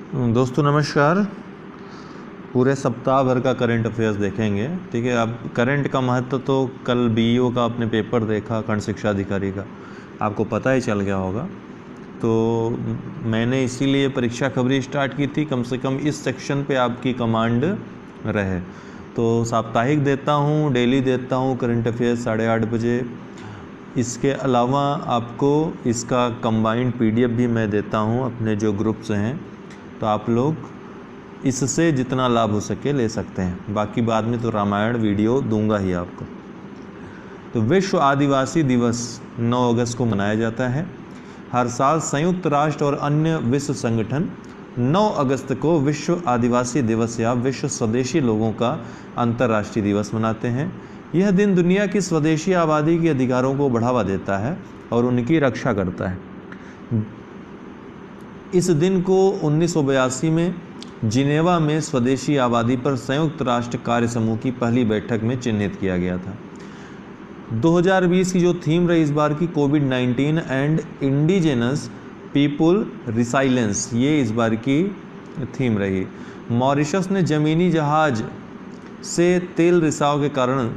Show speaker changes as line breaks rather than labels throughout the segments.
दोस्तों नमस्कार। पूरे सप्ताह भर का करंट अफेयर्स देखेंगे। ठीक है, अब करंट का महत्व तो कल बीईओ का आपने पेपर देखा, खंड शिक्षा अधिकारी का, आपको पता ही चल गया होगा। तो मैंने इसीलिए परीक्षा खबरी स्टार्ट की थी, कम से कम इस सेक्शन पे आपकी कमांड रहे। तो साप्ताहिक देता हूँ, डेली देता हूँ करंट अफेयर्स 8:30 बजे। इसके अलावा आपको इसका कंबाइंड पीडीएफ भी मैं देता हूँ अपने जो ग्रुप्स हैं, तो आप लोग इससे जितना लाभ हो सके ले सकते हैं। बाकी बाद में तो रामायण वीडियो दूंगा ही आपको। तो विश्व आदिवासी दिवस 9 अगस्त को मनाया जाता है। हर साल संयुक्त राष्ट्र और अन्य विश्व संगठन 9 अगस्त को विश्व आदिवासी दिवस या विश्व स्वदेशी लोगों का अंतर्राष्ट्रीय दिवस मनाते हैं। यह दिन दुनिया की स्वदेशी आबादी के अधिकारों को बढ़ावा देता है और उनकी रक्षा करता है। इस दिन को 1982 में जिनेवा में स्वदेशी आबादी पर संयुक्त राष्ट्र कार्य समूह की पहली बैठक में चिन्हित किया गया था। 2020 की जो थीम रही इस बार की, कोविड-19 एंड इंडिजिनस पीपुल रिसाइलेंस, ये इस बार की थीम रही। मॉरिशस ने जमीनी जहाज से तेल रिसाव के कारण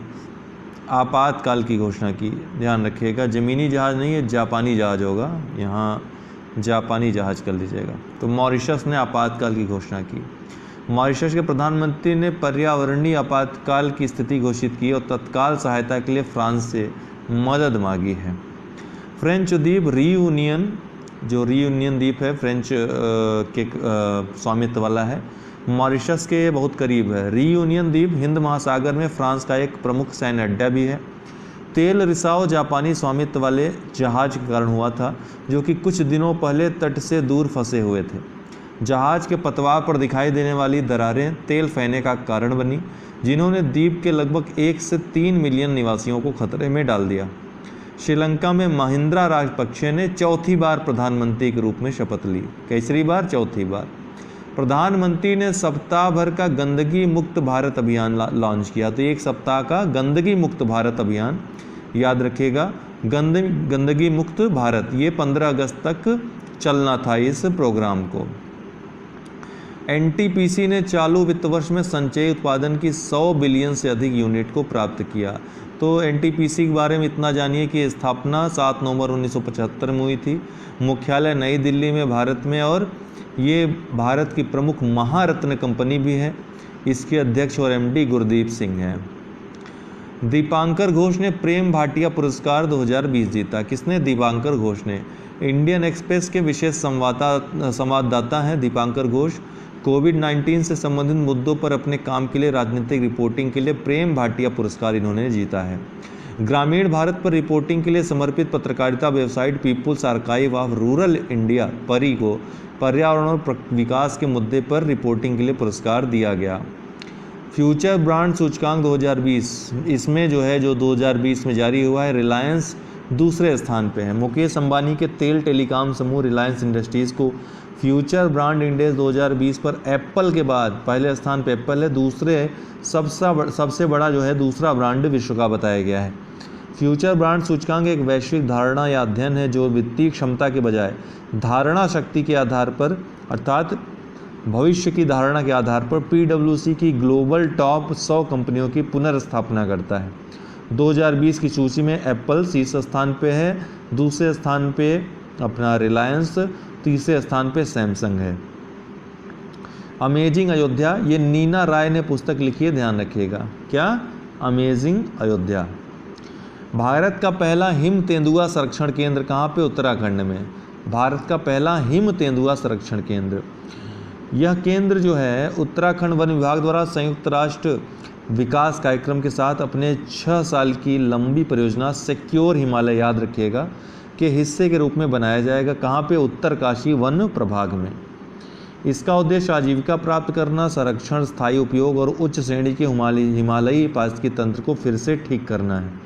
आपातकाल की घोषणा की। ध्यान रखिएगा, जमीनी जहाज नहीं है, जापानी जहाज होगा, यहाँ जापानी जहाज कर लीजिएगा। तो मॉरिशस ने आपातकाल की घोषणा की। मॉरिशस के प्रधानमंत्री ने पर्यावरणीय आपातकाल की स्थिति घोषित की और तत्काल सहायता के लिए फ्रांस से मदद मांगी है। फ्रेंच द्वीप रियूनियन, जो रियूनियन द्वीप है फ्रेंच के स्वामित्व वाला है, मॉरिशस के बहुत करीब है। रियूनियन द्वीप हिंद महासागर में फ्रांस का एक प्रमुख सैन्य अड्डा भी है। तेल रिसाव जापानी स्वामित्व वाले जहाज के कारण हुआ था, जो कि कुछ दिनों पहले तट से दूर फंसे हुए थे। जहाज के पतवार पर दिखाई देने वाली दरारें तेल फैलने का कारण बनी, जिन्होंने द्वीप के लगभग 1 से 3 मिलियन निवासियों को खतरे में डाल दिया। श्रीलंका में महिंद्रा राजपक्षे ने चौथी बार प्रधानमंत्री के रूप में शपथ ली। कैसरी बार? चौथी बार। प्रधानमंत्री ने सप्ताह भर का गंदगी मुक्त भारत अभियान लॉन्च किया। तो एक सप्ताह का गंदगी मुक्त भारत अभियान, याद रखिएगा, गंदगी मुक्त भारत, ये 15 अगस्त तक चलना था इस प्रोग्राम को। एनटीपीसी ने चालू वित्त वर्ष में संचयी उत्पादन की 100 बिलियन से अधिक यूनिट को प्राप्त किया। तो एनटीपीसी के बारे में इतना जानिए कि स्थापना 7 नवंबर 1975 में हुई थी। मुख्यालय नई दिल्ली में भारत में, और ये भारत की प्रमुख महारत्न कंपनी भी है। इसके अध्यक्ष और एमडी गुरदीप सिंह हैं। दीपांकर घोष ने प्रेम भाटिया पुरस्कार 2020 जीता। किसने? दीपांकर घोष ने। इंडियन एक्सप्रेस के विशेष संवाददाता हैं दीपांकर घोष। कोविड-19 से संबंधित मुद्दों पर अपने काम के लिए राजनीतिक रिपोर्टिंग के लिए प्रेम भाटिया पुरस्कार इन्होंने जीता है। ग्रामीण भारत पर रिपोर्टिंग के लिए समर्पित पत्रकारिता website people's archive of rural India PARI को पर्यावरण और विकास के मुद्दे पर रिपोर्टिंग के लिए पुरस्कार दिया गया। फ्यूचर ब्रांड सूचकांक 2020, इसमें जो 2020 में जारी हुआ है, रिलायंस दूसरे स्थान पे है। मुकेश अंबानी के तेल टेलीकॉम समूह रिलायंस इंडस्ट्रीज़ को फ्यूचर ब्रांड इंडेक्स 2020 पर एप्पल के बाद पहले स्थान पे एप्पल है, दूसरे सबसे बड़ा दूसरा ब्रांड विश्व का बताया गया है। फ्यूचर ब्रांड सूचकांक एक वैश्विक धारणा या अध्ययन है जो वित्तीय क्षमता के बजाय धारणा शक्ति के आधार पर, अर्थात भविष्य की धारणा के आधार पर पीडब्ल्यूसी की ग्लोबल टॉप 100 कंपनियों की पुनर्स्थापना करता है। 2020 की सूची में एप्पल शीर्ष स्थान पे है, दूसरे स्थान पे अपना रिलायंस, तीसरे स्थान पे सैमसंग है। अमेजिंग अयोध्या, ये नीना राय ने पुस्तक लिखी है, ध्यान रखिएगा। क्या? अमेजिंग अयोध्या। भारत का पहला हिम तेंदुआ संरक्षण केंद्र कहाँ पे? उत्तराखंड में। भारत का पहला हिम तेंदुआ संरक्षण केंद्र, यह केंद्र उत्तराखंड वन विभाग द्वारा संयुक्त राष्ट्र विकास कार्यक्रम के साथ अपने 6 साल की लंबी परियोजना सिक्योर हिमालय, याद रखिएगा, के हिस्से के रूप में बनाया जाएगा। कहाँ पे? उत्तरकाशी वन प्रभाग में। इसका उद्देश्य आजीविका प्राप्त करना, संरक्षण, स्थायी उपयोग और उच्च श्रेणी के हिमालयी पारिस्थितिकी तंत्र को फिर से ठीक करना है।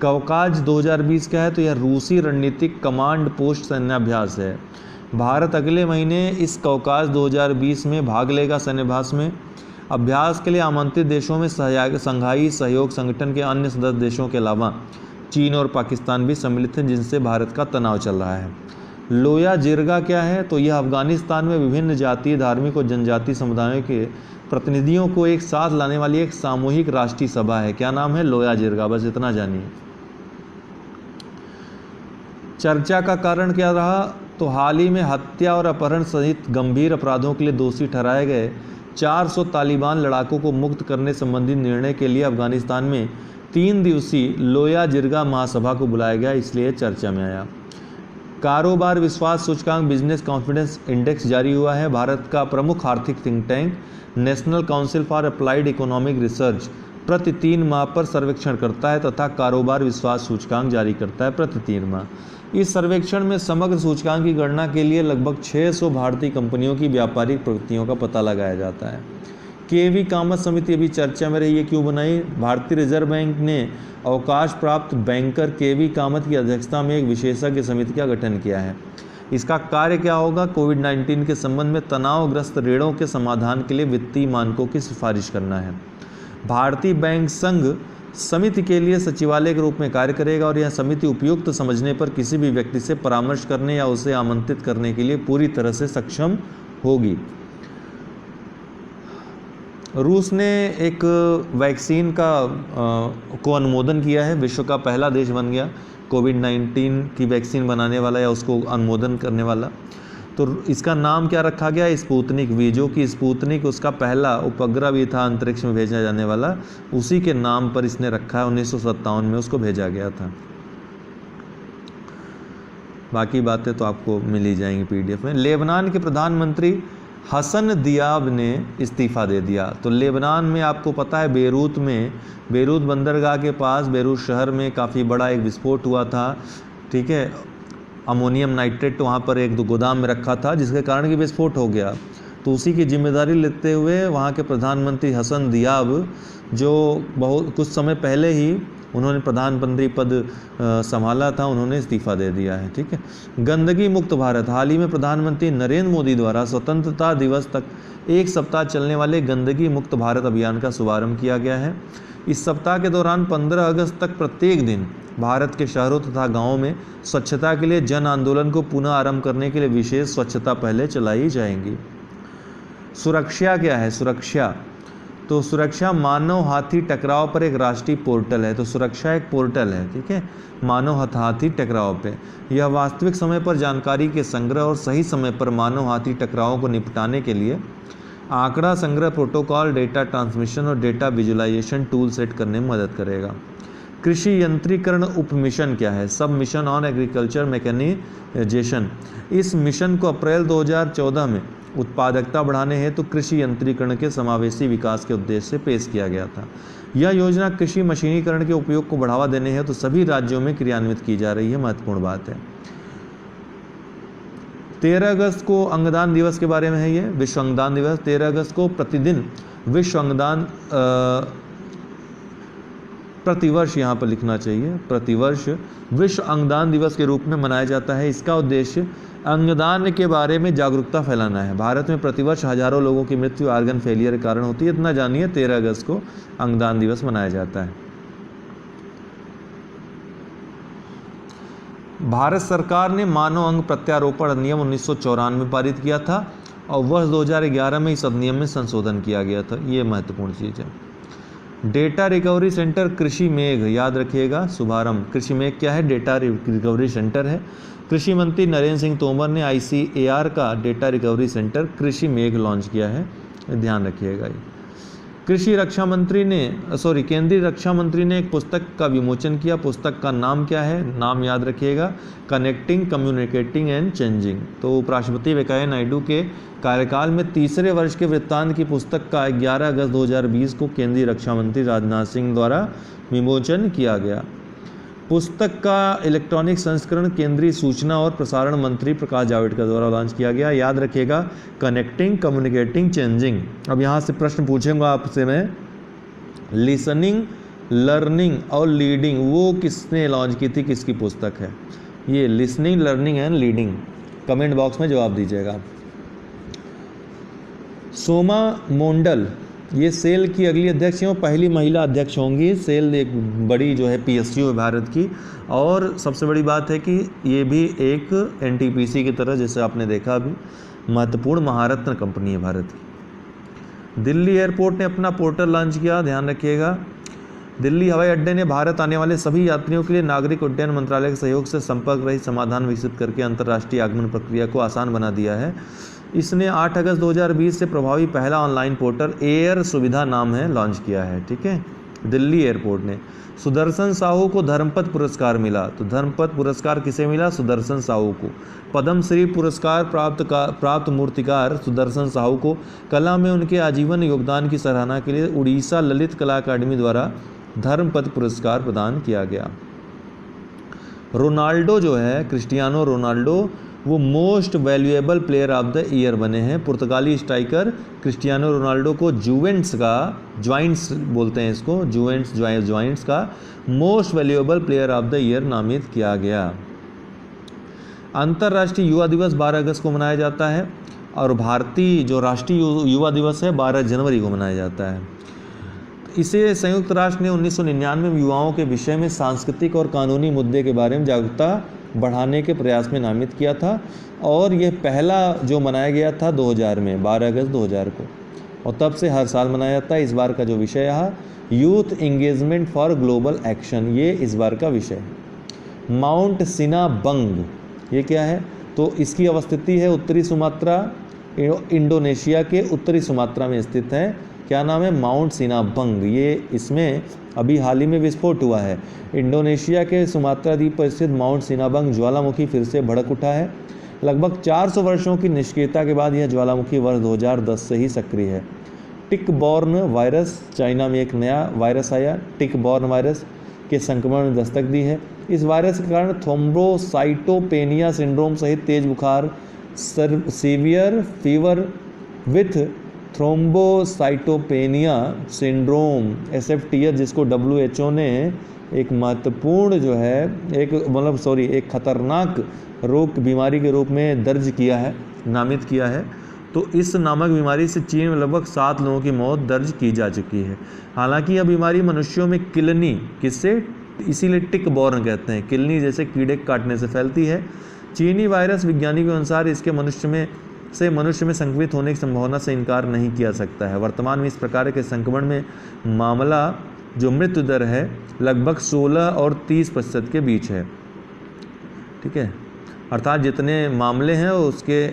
कवकाज 2020 का है, तो यह रूसी रणनीतिक कमांड पोस्ट सैन्याभ्यास है। भारत अगले महीने इस कवकाज 2020 में भाग लेगा सैन्याभ्यास में। अभ्यास के लिए आमंत्रित देशों में संघाई सहयोग संगठन के अन्य सदस्य देशों के अलावा चीन और पाकिस्तान भी सम्मिलित हैं, जिनसे भारत का तनाव चल रहा है। लोया जिरगा क्या है? तो यह अफगानिस्तान में विभिन्न जातीय, धार्मिक और जनजातीय समुदायों के प्रतिनिधियों को एक साथ लाने वाली एक सामूहिक राष्ट्रीय सभा है। क्या नाम है? लोया जिरगा। बस इतना जानिए। चर्चा का कारण क्या रहा? तो हाल ही में हत्या और अपहरण सहित गंभीर अपराधों के लिए दोषी ठहराए गए 400 तालिबान लड़ाकों को मुक्त करने संबंधी निर्णय के लिए अफगानिस्तान में 3 दिवसीय लोया जिरगा महासभा को बुलाया गया, इसलिए चर्चा में आया। कारोबार विश्वास सूचकांक बिजनेस कॉन्फिडेंस इंडेक्स जारी हुआ है। भारत का प्रमुख आर्थिक think tank national council for applied economic research प्रति 3 माह पर सर्वेक्षण करता है तथा कारोबार विश्वास सूचकांक जारी करता है प्रति 3 माह। इस सर्वेक्षण में समग्र सूचकांक की गणना के लिए लगभग 600 भारतीय कंपनियों की व्यापारिक प्रगतियों का पता लगाया जाता है। केवी कामत समिति अभी चर्चा में रही है, क्यों बनाई? भारतीय रिजर्व बैंक ने अवकाश प्राप्त बैंकर केवी कामत की अध्यक्षता में एक विशेषज्ञ समिति का गठन किया है। इसका कार्य क्या होगा? कोविड-19 के संबंध में तनावग्रस्त ऋणों के समाधान के लिए वित्तीय मानकों की सिफारिश करना है। भारतीय बैंक संघ समिति के लिए सचिवालय के रूप में कार्य करेगा और यह समिति उपयुक्त समझने पर किसी भी व्यक्ति से परामर्श करने या उसे आमंत्रित करने के लिए पूरी तरह से सक्षम होगी। रूस ने एक वैक्सीन को अनुमोदन किया है, विश्व का पहला देश बन गया कोविड-19 की वैक्सीन बनाने वाला या उसको अनुमोदन करने वाला। तो इसका नाम क्या रखा गया? स्पुतनिक वी, जो कि स्पुतनिक उसका पहला उपग्रह भी था अंतरिक्ष में भेजा जाने वाला, उसी के नाम पर इसने रखा है। 1957 में उसको भेजा गया था। बाकी बातें तो आपको मिल ही जाएंगी PDF में। लेबनान के प्रधानमंत्री हसन दियाब ने इस्तीफ़ा दे दिया। तो लेबनान में आपको पता है बेरूत बंदरगाह के पास बेरूत शहर में काफ़ी बड़ा एक विस्फोट हुआ था, ठीक है। अमोनियम नाइट्रेट वहाँ पर एक गोदाम में रखा था जिसके कारण कि विस्फोट हो गया। तो उसी की जिम्मेदारी लेते हुए वहाँ के प्रधानमंत्री हसन दियाब, जो बहुत कुछ समय पहले ही उन्होंने प्रधानमंत्री पद संभाला था, उन्होंने इस्तीफ़ा दे दिया है, ठीक है। गंदगी मुक्त भारत, हाल ही में प्रधानमंत्री नरेंद्र मोदी द्वारा स्वतंत्रता दिवस तक 1 सप्ताह चलने वाले गंदगी मुक्त भारत अभियान का शुभारंभ किया गया है। इस सप्ताह के दौरान 15 अगस्त तक प्रत्येक दिन भारत के शहरों तथा गाँवों में स्वच्छता के लिए जन आंदोलन को पुनः आरंभ करने के लिए विशेष स्वच्छता पहले चलाई जाएंगी। सुरक्षा क्या है? सुरक्षा तो सुरक्षा मानव हाथी टकराव पर एक राष्ट्रीय पोर्टल है। तो सुरक्षा एक पोर्टल है, ठीक है, मानव हाथी टकराव पे। यह वास्तविक समय पर जानकारी के संग्रह और सही समय पर मानव हाथी टकरावों को निपटाने के लिए आंकड़ा संग्रह प्रोटोकॉल, डेटा ट्रांसमिशन और डेटा विजुअलाइजेशन टूल सेट करने में मदद करेगा। कृषि यंत्रीकरण उप मिशन क्या है? सब मिशन ऑन एग्रीकल्चर मैकेनाइजेशन। इस मिशन को अप्रैल 2014 में उत्पादकता बढ़ाने हेतु कृषि यंत्रीकरण के समावेशी विकास के उद्देश्य से पेश किया गया था। यह योजना कृषि मशीनीकरण के उपयोग को बढ़ावा देने हेतु सभी राज्यों में क्रियान्वित की जा रही है। महत्वपूर्ण बात है। 13 अगस्त को अंगदान दिवस के बारे में है ये, विश्व अंगदान दिवस। 13 अगस्त को प्रतिदिन विश्व अंगदान प्रतिवर्ष यहाँ पर लिखना चाहिए, प्रतिवर्ष विश्व अंगदान दिवस के रूप में मनाया जाता है। इसका उद्देश्य अंगदान के बारे में जागरूकता फैलाना है। भारत में प्रतिवर्ष हजारों लोगों की मृत्यु आर्गन फेलियर के कारण होती है, इतना जानिए। 13 अगस्त को अंगदान दिवस मनाया जाता है। भारत सरकार ने मानव अंग प्रत्यारोपण अधिनियम 1994 पारित किया था और वर्ष 2011 में इस अधिनियम में संशोधन किया गया था। ये महत्वपूर्ण चीज़ है। डेटा रिकवरी सेंटर कृषि मेघ, याद रखिएगा, शुभारंभ। कृषि मेघ क्या है? डेटा रिकवरी सेंटर है। कृषि मंत्री नरेंद्र सिंह तोमर ने ICAR का डेटा रिकवरी सेंटर कृषि मेघ लॉन्च किया है, ध्यान रखिएगा। ये केंद्रीय रक्षा मंत्री ने एक पुस्तक का विमोचन किया। पुस्तक का नाम क्या है? नाम याद रखिएगा, कनेक्टिंग, कम्युनिकेटिंग एंड चेंजिंग। तो उपराष्ट्रपति वेंकैया नायडू के कार्यकाल में तीसरे वर्ष के वृत्तांत की पुस्तक का 11 अगस्त 2020 को केंद्रीय रक्षा मंत्री राजनाथ सिंह द्वारा विमोचन किया गया। पुस्तक का इलेक्ट्रॉनिक संस्करण केंद्रीय सूचना और प्रसारण मंत्री प्रकाश जावड़ेकर द्वारा लॉन्च किया गया। याद रखिएगा, कनेक्टिंग, कम्युनिकेटिंग, चेंजिंग। अब यहाँ से प्रश्न पूछूंगा आपसे मैं, लिसनिंग, लर्निंग और लीडिंग वो किसने लॉन्च की थी, किसकी पुस्तक है ये? Listening, learning and leading. Comment box में जवाब दीजिएगा। सोमा मोंडल ये सेल की अगली अध्यक्ष हैं, वो पहली महिला अध्यक्ष होंगी। सेल एक बड़ी जो है पीएसयू है भारत की, और सबसे बड़ी बात है कि ये भी एक एनटीपीसी की तरह, जैसे आपने देखा अभी, महत्वपूर्ण महारत्न कंपनी है भारत की। दिल्ली एयरपोर्ट ने अपना पोर्टल लॉन्च किया, ध्यान रखिएगा। दिल्ली हवाई अड्डे ने भारत आने वाले सभी यात्रियों के लिए नागरिक उड्डयन मंत्रालय के सहयोग से संपर्क रहित समाधान विकसित करके अंतर्राष्ट्रीय आगमन प्रक्रिया को आसान बना दिया है। इसने 8 अगस्त 2020 से प्रभावी पहला ऑनलाइन पोर्टल एयर सुविधा नाम है लॉन्च किया है। ठीक है, दिल्ली एयरपोर्ट ने। सुदर्शन साहू को धर्मपद पुरस्कार मिला। तो धर्मपद पुरस्कार किसे मिला? सुदर्शन साहू को। पद्मश्री पुरस्कार प्राप्त मूर्तिकार सुदर्शन साहू को कला में उनके आजीवन योगदान की सराहना के लिए उड़ीसा ललित कला अकादमी द्वारा धर्मपद पुरस्कार प्रदान किया गया। रोनाल्डो जो है, क्रिस्टियानो रोनाल्डो, वो most valuable player of the year बने हैं। पुर्तगाली स्ट्राइकर क्रिस्टियानो रोनाल्डो को ज्वाइंट्स बोलते हैं इसको, ज्वाइंट्स का most valuable player of the year नामित किया गया। अंतर्राष्ट्रीय युवा दिवस 12 अगस्त को मनाया जाता है, और भारतीय जो राष्ट्रीय युवा दिवस है 12 जनवरी को मनाया जाता है। इसे संयुक्त राष्ट्र ने 1999 में युवाओं के विषय में सांस्कृतिक और कानूनी मुद्दे के बारे में जागरूकता बढ़ाने के प्रयास में नामित किया था, और यह पहला जो मनाया गया था 2000 में, 12 अगस्त 2000 को, और तब से हर साल मनाया जाता है। इस बार का जो विषय है youth engagement for global action, ये इस बार का विषय है। माउंट सिनाबंग, ये क्या है? तो इसकी अवस्थिति है उत्तरी सुमात्रा, इंडोनेशिया के उत्तरी सुमात्रा में स्थित है। क्या नाम है? Mount Sinabung. ये इसमें अभी हाल ही में विस्फोट हुआ है। इंडोनेशिया के सुमात्रा द्वीप पर स्थित माउंट सिनाबंग ज्वालामुखी फिर से भड़क उठा है। लगभग 400 वर्षों की निष्क्रियता के बाद यह ज्वालामुखी वर्ष 2010 से ही सक्रिय है। टिक बॉर्न वायरस, चाइना में एक नया वायरस आया, टिक बॉर्न वायरस के संक्रमण ने दस्तक दी है। इस वायरस के कारण थ्रोम्बोसाइटोपेनिया सिंड्रोम सहित तेज बुखार, severe fever with thrombocytopenia syndrome SFTS, जिसको WHO ने एक महत्वपूर्ण जो है एक खतरनाक रोग बीमारी के रूप में दर्ज किया है, नामित किया है। तो इस नामक बीमारी से चीन में लगभग 7 लोगों की मौत दर्ज की जा चुकी है। हालांकि यह बीमारी मनुष्यों में किलनी, किससे? इसीलिए टिक बॉर्न कहते हैं, किलनी जैसे कीड़े काटने से फैलती है। चीनी वायरस वैज्ञानिकों के अनुसार इसके मनुष्य में संक्रमित होने की संभावना से इनकार नहीं किया सकता है। वर्तमान में इस प्रकार के संक्रमण में मामला जो मृत्यु दर है लगभग 16 और 30% के बीच है। ठीक है, अर्थात जितने मामले हैं उसके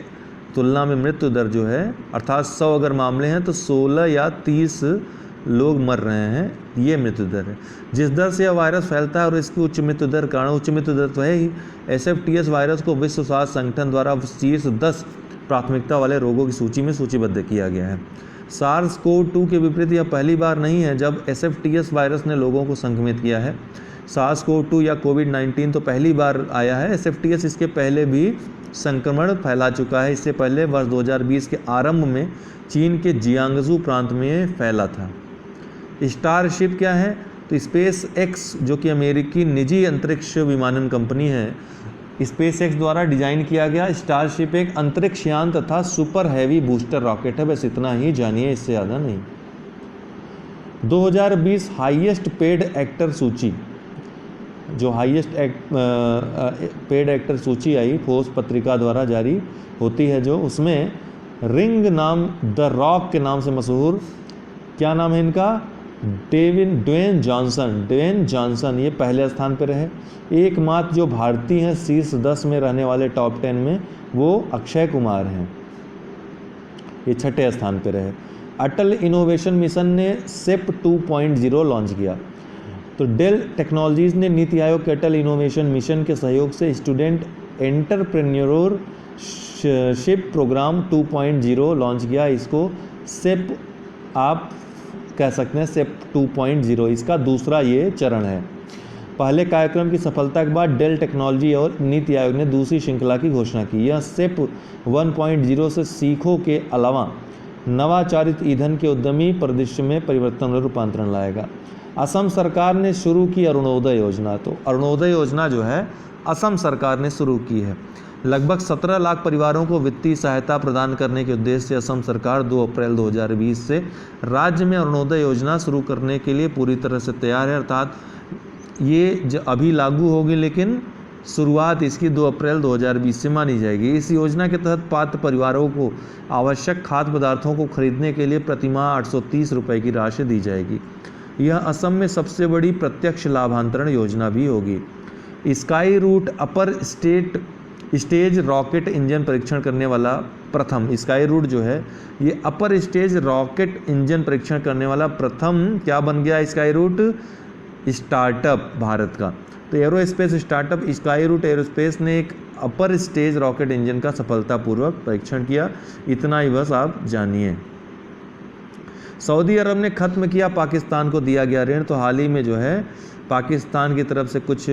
तुलना में मृत्यु दर जो है, अर्थात 100 अगर मामले हैं तो 16 या 30 लोग मर रहे हैं, ये मृत्यु दर है। जिस दर से यह वायरस फैलता है और इसकी उच्च मृत्यु दर कारण, उच्च मृत्यु दर तो है ही, SFTS वायरस को विश्व स्वास्थ्य संगठन द्वारा शीर्ष 10 प्राथमिकता वाले रोगों की सूची में सूचीबद्ध किया गया है। SARS-CoV-2 के विपरीत यह पहली बार नहीं है जब SFTS वायरस ने लोगों को संक्रमित किया है। SARS-CoV-2 या कोविड-19 तो पहली बार आया है। SFTS इसके पहले भी संक्रमण फैला चुका है। इससे पहले वर्ष 2020 के आरंभ में चीन के जियांगजू प्रांत में फैला था। स्टारशिप क्या है? तो स्पेस एक्स, जो कि अमेरिकी निजी अंतरिक्ष विमानन कंपनी है, स्पेस एक्स द्वारा डिजाइन किया गया स्टारशिप एक अंतरिक्ष यान तथा सुपर हैवी बूस्टर रॉकेट है। बस इतना ही जानिए, इससे ज़्यादा नहीं। 2020 हाईएस्ट पेड एक्टर सूची, जो हाईएस्ट पेड एक्टर सूची आई फोर्स पत्रिका द्वारा जारी होती है, जो उसमें रिंग नाम द रॉक के नाम से मशहूर, क्या नाम है इनका? ड्वेन जॉनसन ये पहले स्थान पर रहे। एकमात्र जो भारतीय हैं शीर्ष 10 में रहने वाले टॉप 10 में, वो अक्षय कुमार हैं, ये 6ठे स्थान पर रहे। अटल इनोवेशन मिशन ने SEP 2.0 लॉन्च किया। तो डेल टेक्नोलॉजीज़ ने नीति आयोग के अटल इनोवेशन मिशन के सहयोग से स्टूडेंट एंटरप्रेन्योरशिप प्रोग्राम 2.0 लॉन्च किया। इसको SEP आप कह सकते हैं, SEP 2.0 इसका दूसरा ये चरण है। पहले कार्यक्रम की सफलता के बाद डेल टेक्नोलॉजी और नीति आयोग ने दूसरी श्रृंखला की घोषणा की। यह SEP 1.0 से सीखों के अलावा नवाचारित ईंधन के उद्यमी परिदृश्य में परिवर्तन और रूपांतरण लाएगा। असम सरकार ने शुरू की अरुणोदय योजना। तो अरुणोदय योजना जो है असम सरकार ने शुरू की है। लगभग 17 लाख परिवारों को वित्तीय सहायता प्रदान करने के उद्देश्य से असम सरकार 2 अप्रैल 2020 से राज्य में अरुणोदय योजना शुरू करने के लिए पूरी तरह से तैयार है। अर्थात ये अभी लागू होगी, लेकिन शुरुआत इसकी 2 अप्रैल 2020 से मानी जाएगी। इस योजना के तहत पात्र परिवारों को आवश्यक खाद्य पदार्थों को खरीदने के लिए प्रतिमाह 830 रुपये की राशि दी जाएगी। यह असम में सबसे बड़ी प्रत्यक्ष लाभांतरण योजना भी होगी। Skyroot upper stage rocket engine परीक्षण करने वाला प्रथम, स्काई रूट जो है ये अपर स्टेज रॉकेट इंजन परीक्षण करने वाला प्रथम क्या बन गया स्काई रूट स्टार्टअप भारत का। तो aerospace startup Skyroot aerospace ने एक अपर स्टेज रॉकेट इंजन का सफलतापूर्वक परीक्षण किया। इतना ही बस आप जानिए। सऊदी अरब ने खत्म किया पाकिस्तान को दिया गया ऋण। तो हाल ही में जो है पाकिस्तान की तरफ से कुछ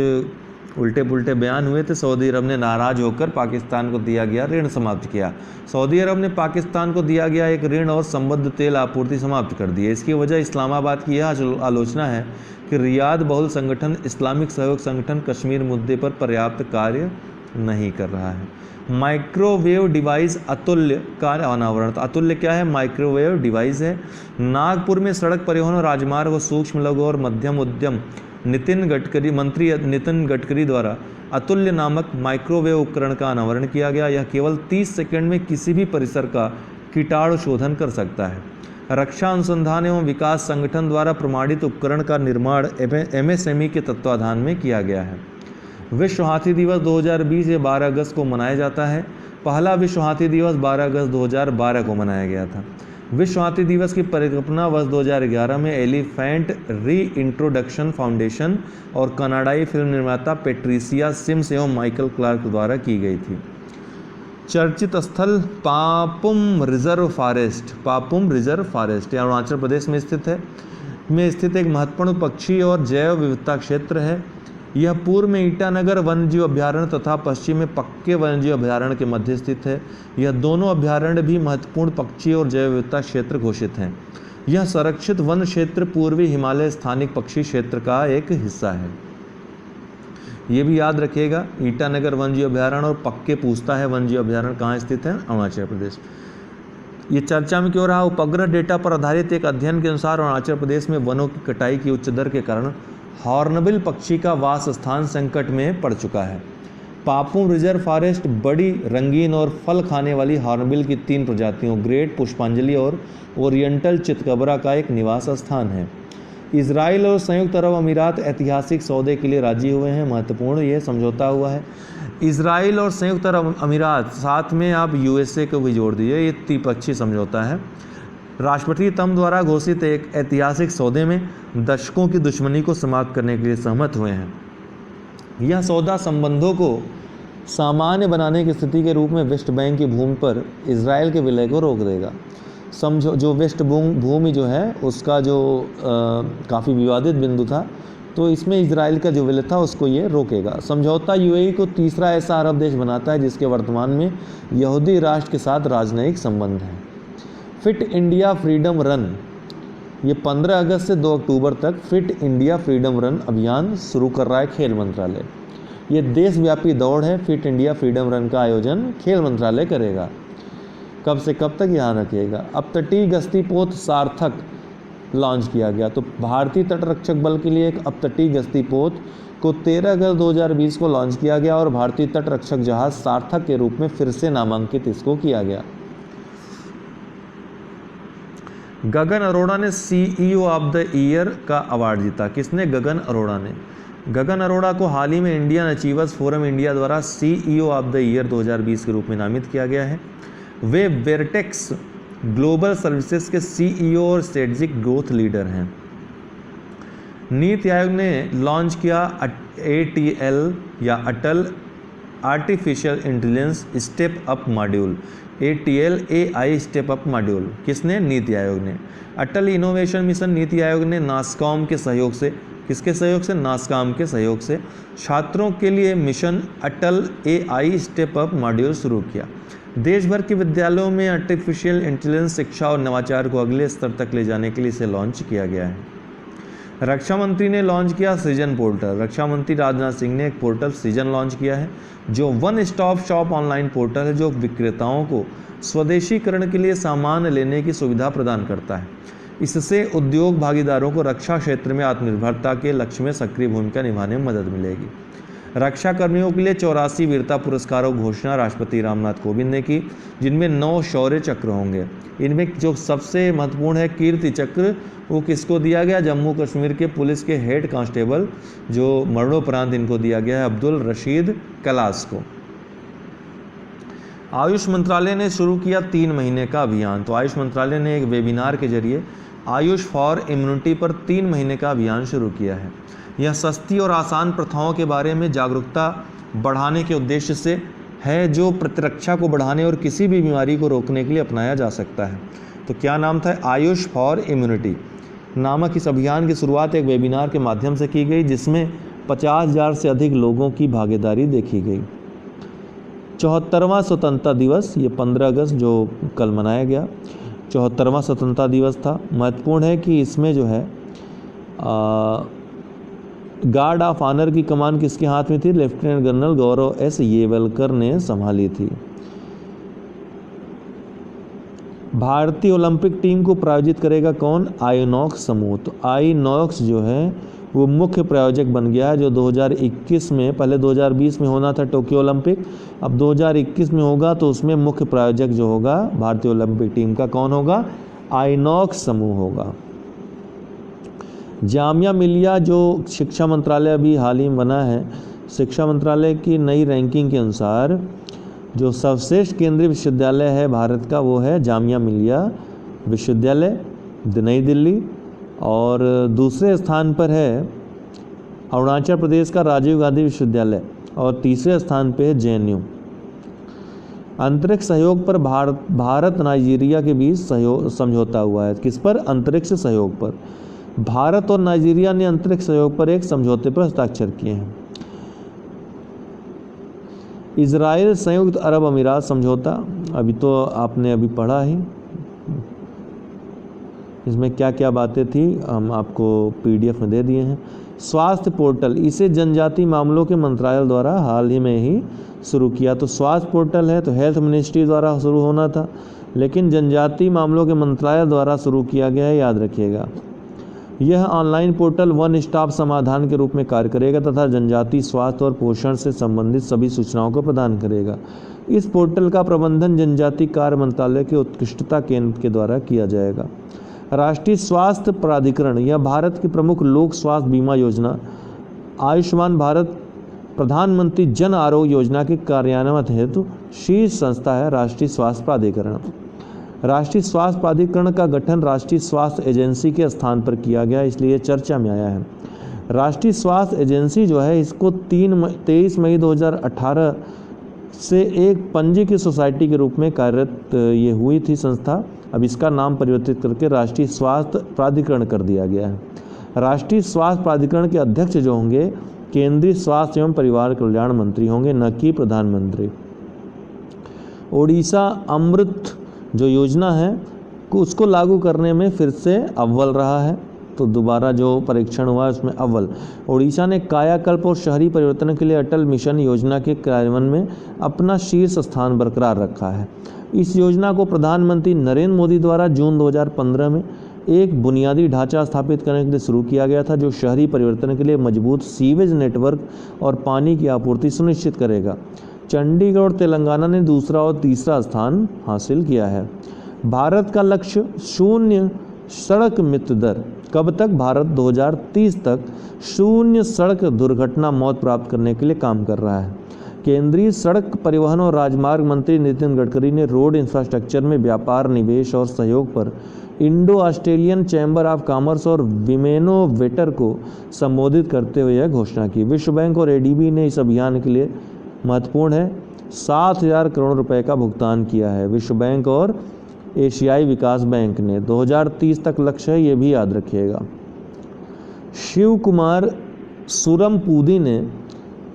उल्टे पुल्टे बयान हुए थे। सऊदी अरब ने नाराज होकर पाकिस्तान को दिया गया ऋण समाप्त किया। सऊदी अरब ने पाकिस्तान को दिया गया एक ऋण और संबद्ध तेल आपूर्ति समाप्त कर दी है। इसकी वजह इस्लामाबाद की यह आलोचना है कि रियाद बहुल संगठन इस्लामिक सहयोग संगठन कश्मीर मुद्दे पर पर्याप्त कार्य नहीं कर रहा है। माइक्रोवेव डिवाइस अतुल्य का अनावरण। तो अतुल्य क्या है? माइक्रोवेव डिवाइस है। नागपुर में सड़क परिवहन और राजमार्ग और सूक्ष्म लघु और मध्यम उद्यम मंत्री नितिन गडकरी द्वारा अतुल्य नामक माइक्रोवेव उपकरण का अनावरण किया गया। यह केवल 30 सेकंड में किसी भी परिसर का कीटाणु शोधन कर सकता है। रक्षा अनुसंधान एवं विकास संगठन द्वारा प्रमाणित उपकरण का निर्माण MSME के तत्वाधान में किया गया है। विश्व हाथी दिवस 2020 ये 12 अगस्त को मनाया जाता है। पहला विश्व हाथी दिवस 12 अगस्त 2012 को मनाया गया था। विश्व हाथी दिवस की परिकल्पना वर्ष 2011 में एलिफेंट री इंट्रोडक्शन फाउंडेशन और कनाडाई फिल्म निर्माता पेट्रिसिया सिम्स एवं माइकल क्लार्क द्वारा की गई थी। चर्चित स्थल पापुम रिजर्व फॉरेस्ट अरुणाचल प्रदेश में स्थित एक महत्वपूर्ण पक्षी और जैव विविधता क्षेत्र है। यह पूर्व में ईटानगर वन्यजीव अभयारण्य तथा पश्चिम में पक्के वन्यजीव अभयारण्य के मध्य स्थित है। यह दोनों अभयारण्य भी महत्वपूर्ण पक्षी और जैव विविधता क्षेत्र घोषित हैं। यह संरक्षित वन क्षेत्र पूर्वी हिमालय स्थानिक पक्षी क्षेत्र का एक हिस्सा है। ये भी याद रखिएगा, ईटानगर वन्यजीव अभयारण्य और पक्के पूछता है वन्यजीव अभयारण्य कहाँ स्थित है? अरुणाचल प्रदेश। ये चर्चा में क्यों रहा? उपग्रह डेटा पर आधारित एक अध्ययन के अनुसार अरुणाचल प्रदेश में वनों की कटाई की उच्च दर के कारण हॉर्नबिल पक्षी का वास स्थान संकट में पड़ चुका है। पापुम रिजर्व फॉरेस्ट बड़ी रंगीन और फल खाने वाली हॉर्नबिल की 3 प्रजातियों ग्रेट पुष्पांजलि और ओरिएंटल चितकबरा का एक निवास स्थान है। इजराइल और संयुक्त अरब अमीरात ऐतिहासिक सौदे के लिए राजी हुए हैं। महत्वपूर्ण ये समझौता हुआ है। इजराइल और संयुक्त अरब अमीरात, साथ में आप USA को भी जोड़ दीजिए, ये त्रिपक्षीय समझौता है। राष्ट्रपति ट्रंप द्वारा घोषित एक ऐतिहासिक सौदे में दशकों की दुश्मनी को समाप्त करने के लिए सहमत हुए हैं। यह सौदा संबंधों को सामान्य बनाने की स्थिति के रूप में वेस्ट बैंक की भूमि पर इजराइल के विलय को रोक देगा। समझो जो वेस्ट भूमि जो है उसका जो काफ़ी विवादित बिंदु था, तो इसमें इजराइल का जो विलय था उसको ये रोकेगा। समझौता UAE को तीसरा ऐसा अरब देश बनाता है जिसके वर्तमान में यहूदी राष्ट्र के साथ राजनयिक संबंध हैं। फिट इंडिया फ्रीडम रन, ये 15 अगस्त से 2 अक्टूबर तक फिट इंडिया फ्रीडम रन अभियान शुरू कर रहा है खेल मंत्रालय। ये देशव्यापी दौड़ है। फिट इंडिया फ्रीडम रन का आयोजन खेल मंत्रालय करेगा। कब से कब तक ध्यान रखिएगा। अब तटीय गश्ती पोत सार्थक लॉन्च किया गया। तो भारतीय तटरक्षक बल के लिए एक अपतटीय गश्ती पोत को 13 अगस्त 2020 को लॉन्च किया गया और भारतीय तटरक्षक जहाज सार्थक के रूप में फिर से नामांकित इसको किया गया। गगन अरोड़ा ने CEO ऑफ द ईयर का अवार्ड जीता। किसने? गगन अरोड़ा ने। गगन अरोड़ा को हाल ही में इंडियन अचीवर्स फोरम इंडिया द्वारा CEO ऑफ द ईयर 2020 के रूप में नामित किया गया है। वे वेर्टेक्स ग्लोबल सर्विसेज के CEO और स्ट्रेटेजिक ग्रोथ लीडर हैं। नीति आयोग ने लॉन्च किया ATL या Atal artificial intelligence step up module. ATL AI step up module किसने? नीति आयोग ने। अटल इनोवेशन मिशन नीति आयोग ने नास्कॉम के सहयोग से, किसके सहयोग से? नास्कॉम के सहयोग से छात्रों के लिए मिशन अटल AI स्टेप अप मॉड्यूल शुरू किया। देश भर के विद्यालयों में आर्टिफिशियल इंटेलिजेंस शिक्षा और नवाचार को अगले स्तर तक ले जाने के लिए इसे लॉन्च किया गया है। रक्षा मंत्री ने लॉन्च किया सृजन पोर्टल। रक्षा मंत्री राजनाथ सिंह ने एक पोर्टल सृजन लॉन्च किया है, जो one stop shop online portal है, जो विक्रेताओं को स्वदेशीकरण के लिए सामान लेने की सुविधा प्रदान करता है। इससे उद्योग भागीदारों को रक्षा क्षेत्र में आत्मनिर्भरता के लक्ष्य में सक्रिय भूमिका निभाने में मदद मिलेगी। रक्षा कर्मियों के लिए 84 वीरता पुरस्कारों की घोषणा राष्ट्रपति रामनाथ कोविंद ने की, जिनमें 9 शौर्य चक्र होंगे। इनमें जो सबसे महत्वपूर्ण है कीर्ति चक्र, वो किसको दिया गया? जम्मू कश्मीर के पुलिस के हेड कांस्टेबल जो मरणोपरांत इनको दिया गया है, अब्दुल रशीद कलास को। आयुष मंत्रालय ने शुरू किया 3 महीने का अभियान। तो आयुष मंत्रालय ने एक वेबिनार के जरिए आयुष फॉर इम्यूनिटी पर 3 महीने का अभियान शुरू किया है। यह सस्ती और आसान प्रथाओं के बारे में जागरूकता बढ़ाने के उद्देश्य से है, जो प्रतिरक्षा को बढ़ाने और किसी भी बीमारी को रोकने के लिए अपनाया जा सकता है। तो क्या नाम था? आयुष फॉर इम्यूनिटी नामक इस अभियान की शुरुआत एक वेबिनार के माध्यम से की गई, जिसमें 50,000 से अधिक लोगों की भागीदारी देखी गई। 74वां स्वतंत्रता दिवस, ये 15 अगस्त जो कल मनाया गया, 74वां स्वतंत्रता दिवस था। महत्वपूर्ण है कि इसमें जो है गार्ड ऑफ ऑनर की कमान किसके हाथ में थी? लेफ्टिनेंट जनरल गौरव एस येवलकर ने संभाली थी। भारतीय ओलंपिक टीम को प्रायोजित करेगा कौन? आईनॉक्स समूह। तो आईनॉक्स जो है वो मुख्य प्रायोजक बन गया है, जो 2021 में, पहले 2020 में होना था टोक्यो ओलंपिक, अब 2021 में होगा, तो उसमें मुख्य प्रायोजक जो होगा भारतीय ओलंपिक टीम का कौन होगा? आईनॉक्स समूह होगा। जामिया मिलिया जो शिक्षा मंत्रालय अभी हाल ही में बना है, शिक्षा मंत्रालय की नई रैंकिंग के अनुसार जो सर्वश्रेष्ठ केंद्रीय विश्वविद्यालय है भारत का, वो है जामिया मिलिया विश्वविद्यालय नई दिल्ली, और दूसरे स्थान पर है अरुणाचल प्रदेश का राजीव गांधी विश्वविद्यालय, और तीसरे स्थान पे है जेएनयू। अंतरिक्ष सहयोग पर भारत नाइजीरिया के बीच समझौता हुआ है। किस पर? अंतरिक्ष सहयोग पर। भारत और नाइजीरिया ने अंतरिक्ष सहयोग पर एक समझौते पर हस्ताक्षर किए हैं। इजराइल संयुक्त अरब अमीरात समझौता, अभी तो आपने अभी पढ़ा ही, इसमें क्या क्या बातें थी हम आपको पीडीएफ में दे दिए हैं। स्वास्थ्य पोर्टल, इसे जनजातीय मामलों के मंत्रालय द्वारा हाल ही में ही शुरू किया। तो स्वास्थ्य पोर्टल है तो हेल्थ मिनिस्ट्री द्वारा शुरू होना था, लेकिन जनजातीय मामलों के मंत्रालय द्वारा शुरू किया गया है, याद रखिएगा। यह ऑनलाइन पोर्टल वन स्टॉप समाधान के रूप में कार्य करेगा तथा जनजातीय स्वास्थ्य और पोषण से संबंधित सभी सूचनाओं को प्रदान करेगा। इस पोर्टल का प्रबंधन जनजातीय कार्य मंत्रालय के उत्कृष्टता केंद्र के द्वारा किया जाएगा। राष्ट्रीय स्वास्थ्य प्राधिकरण, यह भारत की प्रमुख लोक स्वास्थ्य बीमा योजना आयुष्मान भारत प्रधानमंत्री जन आरोग्य योजना के कार्यान्वयन हेतु शीर्ष संस्था है राष्ट्रीय स्वास्थ्य प्राधिकरण। राष्ट्रीय स्वास्थ्य प्राधिकरण का गठन राष्ट्रीय स्वास्थ्य एजेंसी के स्थान पर किया गया, इसलिए चर्चा में आया है। राष्ट्रीय स्वास्थ्य एजेंसी जो है, इसको 23 मई 2018 से एक पंजीकृत सोसाइटी के रूप में कार्यरत ये हुई थी संस्था। अब इसका नाम परिवर्तित करके राष्ट्रीय स्वास्थ्य प्राधिकरण कर दिया गया है। राष्ट्रीय स्वास्थ्य प्राधिकरण के अध्यक्ष जो होंगे केंद्रीय स्वास्थ्य एवं परिवार कल्याण मंत्री होंगे, न कि प्रधानमंत्री। ओडिशा अमृत जो योजना है उसको लागू करने में फिर से अव्वल रहा है, तो दोबारा जो परीक्षण हुआ उसमें अव्वल। ओडिशा ने कायाकल्प और शहरी परिवर्तन के लिए अटल मिशन योजना के कार्यान्वयन में अपना शीर्ष स्थान बरकरार रखा है। इस योजना को प्रधानमंत्री नरेंद्र मोदी द्वारा जून 2015 में एक बुनियादी ढांचा स्थापित करने के लिए शुरू किया गया था, जो शहरी परिवर्तन के लिए मजबूत सीवेज नेटवर्क और पानी की आपूर्ति सुनिश्चित करेगा। चंडीगढ़ और तेलंगाना ने दूसरा और तीसरा स्थान हासिल किया है। भारत का लक्ष्य शून्य सड़क मृत्यु दर, कब तक? भारत 2030 तक शून्य सड़क दुर्घटना मौत प्राप्त करने के लिए काम कर रहा है। केंद्रीय सड़क परिवहन और राजमार्ग मंत्री नितिन गडकरी ने रोड इंफ्रास्ट्रक्चर में व्यापार, निवेश और सहयोग पर Indo Australian chamber of commerce और विमेनोवेटर को संबोधित करते हुए यह घोषणा की। विश्व बैंक और एडीबी ने इस अभियान के लिए महत्वपूर्ण है 7,000 करोड़ रुपए का भुगतान किया है। विश्व बैंक और एशियाई विकास बैंक ने 2030 तक लक्ष्य है, ये भी याद रखिएगा। शिव कुमार सुरमपूदी ने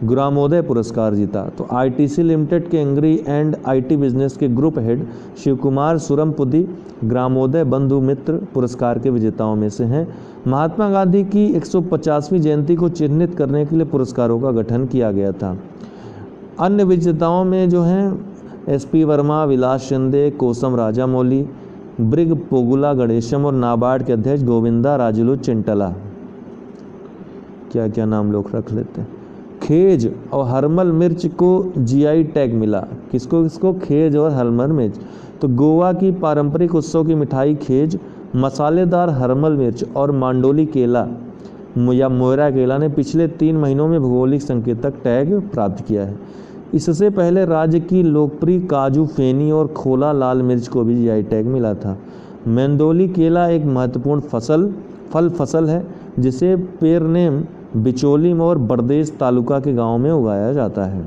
ग्रामोदय पुरस्कार जीता। तो आईटीसी लिमिटेड के एंग्री एंड आईटी बिजनेस के ग्रुप हेड शिव कुमार सुरमपुदी ग्रामोदय बंधु मित्र पुरस्कार के विजेताओं में से हैं। महात्मा गांधी की 150वीं जयंती को चिन्हित करने के लिए पुरस्कारों का गठन किया गया था। अन्य विजेताओं में जो हैं एसपी वर्मा, विलास शिंदे, कोसम राजामौली, ब्रिग पोगुला गणेशम और नाबार्ड के अध्यक्ष गोविंदा राजुलू चिंटला। क्या क्या नाम लोग रख लेते हैं। खेज और हरमल मिर्च को जीआई टैग मिला। किसको किसको? खेज और हरमल मिर्च। तो गोवा की पारंपरिक उत्सव की मिठाई खेज, मसालेदार हरमल मिर्च और मांडोली केला या मोयरा केला ने पिछले 3 महीनों में भौगोलिक संकेतक टैग प्राप्त किया है। इससे पहले राज्य की लोकप्रिय काजू फेनी और खोला लाल मिर्च को भी जीआई टैग मिला था। मेंदोली केला एक महत्वपूर्ण फसल है जिसे पेरनेम, बिचोलीम और बरदेस तालुका के गांव में उगाया जाता है।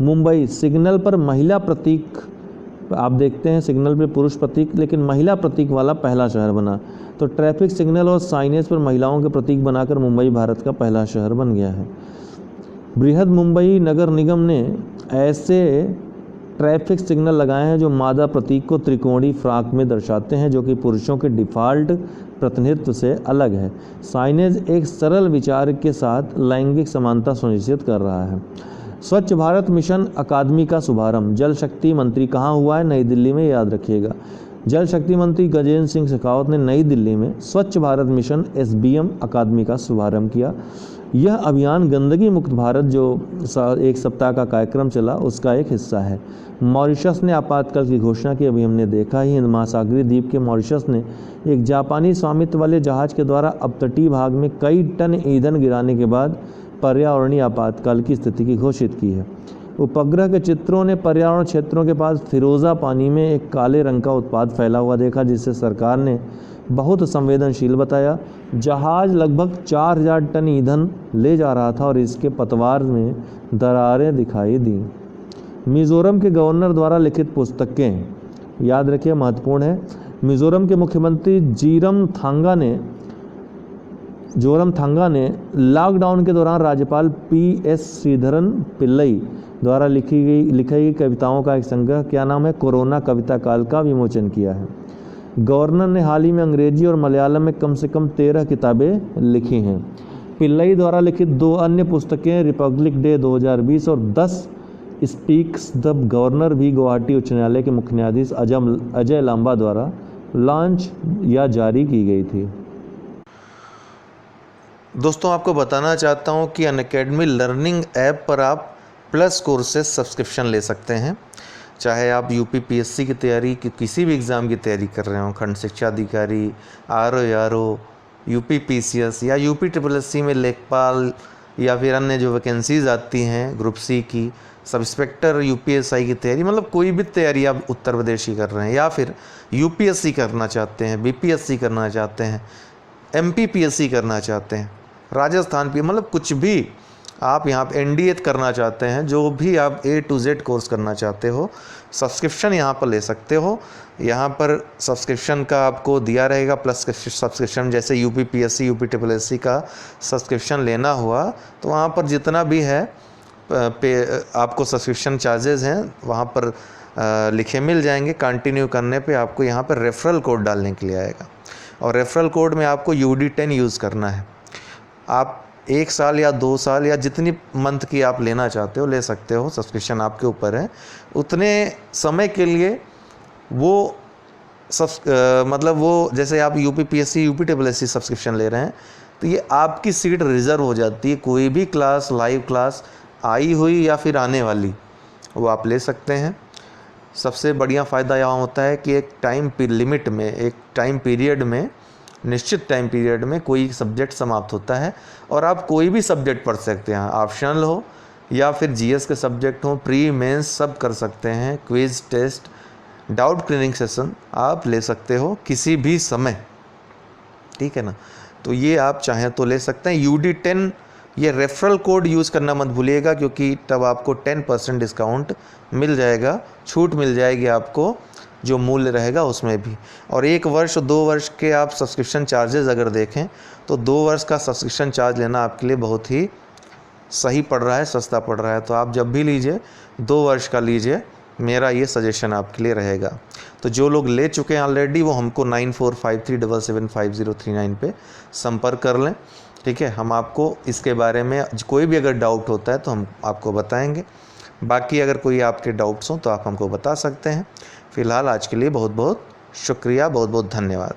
मुंबई सिग्नल पर महिला प्रतीक, आप देखते हैं सिग्नल पे पुरुष प्रतीक लेकिन महिला प्रतीक वाला पहला शहर बना। तो ट्रैफिक सिग्नल और साइनेज पर महिलाओं के प्रतीक बनाकर मुंबई भारत का पहला शहर बन गया है। बृहद मुंबई नगर निगम ने ऐसे ट्रैफिक सिग्नल लगाए हैं जो मादा प्रतीक को त्रिकोणीय फ्राक में दर्शाते हैं, जो कि पुरुषों के डिफ़ॉल्ट प्रतिनिधित्व से अलग है। साइनेज एक सरल विचार के साथ लैंगिक समानता सुनिश्चित कर रहा है। स्वच्छ भारत मिशन अकादमी का शुभारंभ जल शक्ति मंत्री कहाँ हुआ है? नई दिल्ली में, याद रखिएगा। जल शक्ति मंत्री गजेंद्र सिंह शेखावत ने नई दिल्ली में स्वच्छ भारत मिशन SBM अकादमी का शुभारंभ किया। यह अभियान गंदगी मुक्त भारत जो 1 सप्ताह का कार्यक्रम चला उसका एक हिस्सा है। मॉरिशस ने आपातकाल की घोषणा की। अभी हमने देखा ही हिंद महासागरीय द्वीप के मॉरिशस ने एक जापानी स्वामित्व वाले जहाज के द्वारा अपतटीय भाग में कई टन ईंधन गिराने के बाद पर्यावरणीय आपातकाल की स्थिति की घोषित की है। उपग्रह के चित्रों ने पर्यावरण क्षेत्रों के पास फिरोज़ा पानी में एक काले रंग का उत्पाद फैला हुआ देखा, जिसे सरकार ने बहुत संवेदनशील बताया। जहाज लगभग 4000 टन ईंधन ले जा रहा था और इसके पतवार में दरारें दिखाई दी। मिज़ोरम के गवर्नर द्वारा लिखित पुस्तकें, याद रखिए महत्वपूर्ण है। मिज़ोरम के मुख्यमंत्री जोरमथांगा ने लॉकडाउन के दौरान राज्यपाल PS श्रीधरन पिल्लई द्वारा लिखी गई कविताओं का एक संग्रह, क्या नाम है, कोरोना कविता काल का विमोचन किया है। गवर्नर ने हाल ही में अंग्रेजी और मलयालम में कम से कम 13 किताबें लिखी हैं। पिल्लई द्वारा लिखित 2 अन्य पुस्तकें रिपब्लिक डे 2020 और 10 स्पीक्स द गवर्नर भी गुवाहाटी उच्च न्यायालय के मुख्य न्यायाधीश अजय लांबा द्वारा लॉन्च या जारी की गई थी।
दोस्तों, आपको बताना चाहता हूं कि अनअकैडमी लर्निंग ऐप पर आप प्लस कोर्सेज सब्सक्रिप्शन ले सकते हैं। चाहे आप UPPSC की तैयारी की किसी भी एग्ज़ाम की तैयारी कर रहे हो, खंड शिक्षा अधिकारी, RO, UPPCS या UPSSC में लेखपाल या फिर अन्य जो वैकेंसीज़ आती हैं ग्रुप C की, सब इंस्पेक्टर UPSI की तैयारी, मतलब कोई भी तैयारी आप उत्तर प्रदेश की कर रहे हैं या फिर UPSC करना चाहते हैं, BPSC करना चाहते हैं, MPPSC करना चाहते हैं, राजस्थान पे, मतलब कुछ भी आप यहाँ पे NDA करना चाहते हैं, जो भी आप A to Z कोर्स करना चाहते हो, सब्सक्रिप्शन यहाँ पर ले सकते हो। यहाँ पर सब्सक्रिप्शन का आपको दिया रहेगा प्लस सब्सक्रिप्शन, जैसे UPPSC UPSSC का सब्सक्रिप्शन लेना हुआ तो वहाँ पर जितना भी है आपको सब्सक्रिप्शन चार्जेस हैं वहाँ पर लिखे मिल जाएंगे। कंटिन्यू करने पे आपको यहाँ पर रेफरल कोड डालने के लिए आएगा और रेफरल कोड में आपको UD10 यूज़ करना है। आप 1 साल या 2 साल या जितनी मंथ की आप लेना चाहते हो ले सकते हो, सब्सक्रिप्शन आपके ऊपर है। उतने समय के लिए वो मतलब वो जैसे आप UPPSC UPSSC सब्सक्रिप्शन ले रहे हैं तो ये आपकी सीट रिज़र्व हो जाती है। कोई भी क्लास, लाइव क्लास आई हुई या फिर आने वाली, वो आप ले सकते हैं। सबसे बढ़िया फ़ायदा यहाँ होता है कि एक टाइम लिमिट में, एक टाइम पीरियड में, निश्चित टाइम पीरियड में कोई सब्जेक्ट समाप्त होता है और आप कोई भी सब्जेक्ट पढ़ सकते हैं, ऑप्शनल हो या फिर GS के सब्जेक्ट हो, प्री मेंस सब कर सकते हैं। Quiz, test, doubt clearing session आप ले सकते हो किसी भी समय, ठीक है ना। तो ये आप चाहें तो ले सकते हैं। UD10 ये रेफरल कोड यूज़ करना मत भूलिएगा, क्योंकि तब आपको 10% डिस्काउंट मिल जाएगा, छूट मिल जाएगी आपको जो मूल्य रहेगा उसमें भी। और 1 वर्ष 2 वर्ष के आप सब्सक्रिप्शन चार्जेस अगर देखें तो 2 वर्ष का सब्सक्रिप्शन चार्ज लेना आपके लिए बहुत ही सही पड़ रहा है, सस्ता पड़ रहा है। तो आप जब भी लीजिए 2 वर्ष का लीजिए, मेरा ये सजेशन आपके लिए रहेगा। तो जो लोग ले चुके हैं ऑलरेडी वो हमको 9453775039 पे संपर्क कर लें, ठीक है। हम आपको इसके बारे में कोई भी अगर डाउट होता है तो हम आपको बताएंगे। बाकी अगर कोई आपके डाउट्स हों तो आप हमको बता सकते हैं। फ़िलहाल आज के लिए बहुत बहुत शुक्रिया, बहुत बहुत धन्यवाद।